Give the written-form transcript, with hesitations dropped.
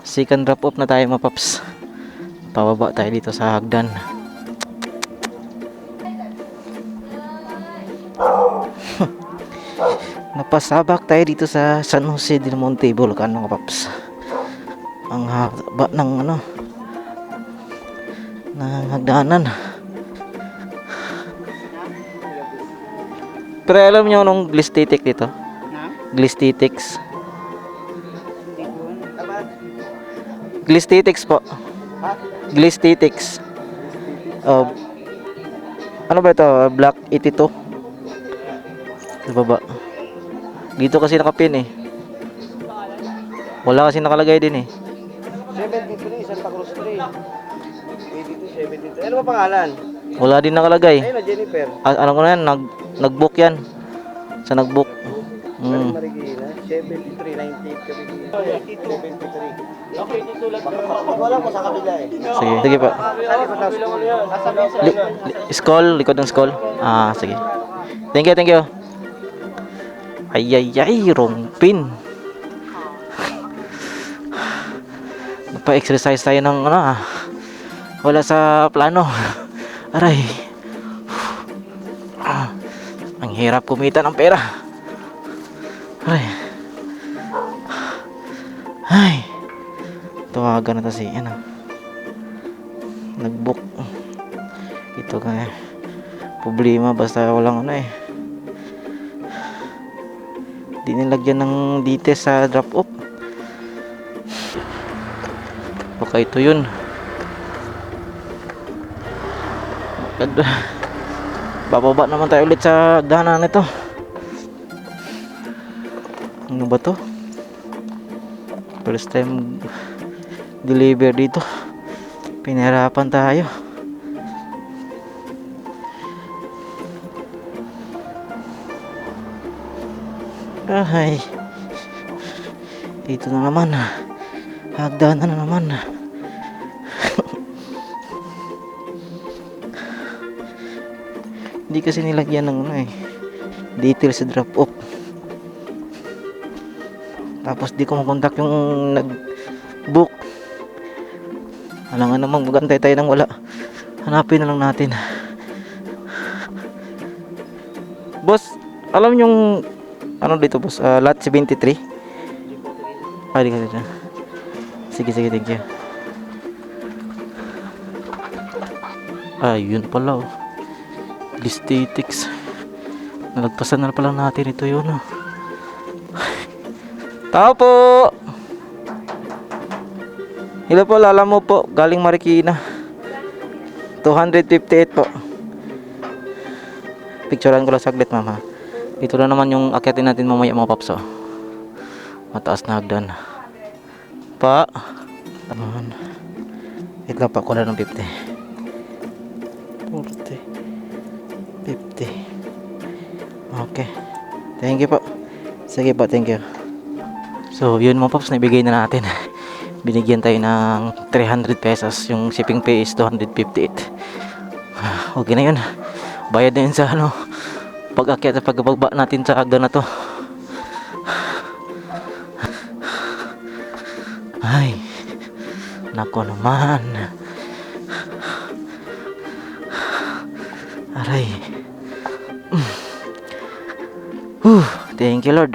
Second drop off na tayo mga paps. Pababa tayo dito sa hagdan. Napasabak tayo dito sa San Jose del Monte, Bulacan mga paps. Ang haba ng ng hagdanan. Pero alam nyo nung Glistitic dito? Glistitics. Glistitics po. Glistitics. Ano ba ito? Block 82. Sa baba. Dito kasi nakapin eh. Wala kasi nakalagay din eh. 73 Santa Cruz Street. 82, 73. Ano ba pangalan? Wala din nakalagay. Ayun na, Jennifer. Ano ko na yan? Nag-book yan. Sa nag-book. Marigina. 73, 98 kami. 73. Okay, tutulad ko. Wala ko sa kabila eh. Sige, sige pa. Skull, likod ng skull. Ah, sige. Thank you, thank you. Ay, wrong pin. Nagpa-exercise tayo ng wala sa plano. Aray. Ang hirap kumita ng pera. Aray. Ay. Tawagan na to si nag-book. Ito kaya problema basta walang di nilagyan ng details sa drop off. Baka ito yun. Bababa naman tayo ulit sa daanan nito. Ano ba to? First time deliver dito. Pinahirapan tayo. Ay. Dito na naman. Hagdanan na naman. Hindi kasi nilagyan ng details sa drop off. Tapos di ko makontak yung nag-book. Alam nga namang magantay tayo ng wala. Hanapin na lang natin. Boss, alam yung dito boss? Lot 73? Di ka dito. Sige, thank you. Yun pala Glistitics. Nalagpasan na pala natin ito yun. Tao po! Hello po, lala mo po. Galing Marikina. 258 po. Picturean ko lang saglit mama. Ito na naman yung akyatin natin mamaya mga paps. Mataas na hagdan. Pa. Taman. Wait lang pa, kulang ng 50. 40. 50. Okay. Thank you po. Sige po, thank you. So, yun mga paps, naibigay na natin. Binigyan tayo ng 300 pesos. Yung shipping fee is 258. Okay na yun. Bayad na yun sa pag-akyat at pagbaba natin sa hagdan na to. Ay, nako naman. Aray. Thank you Lord.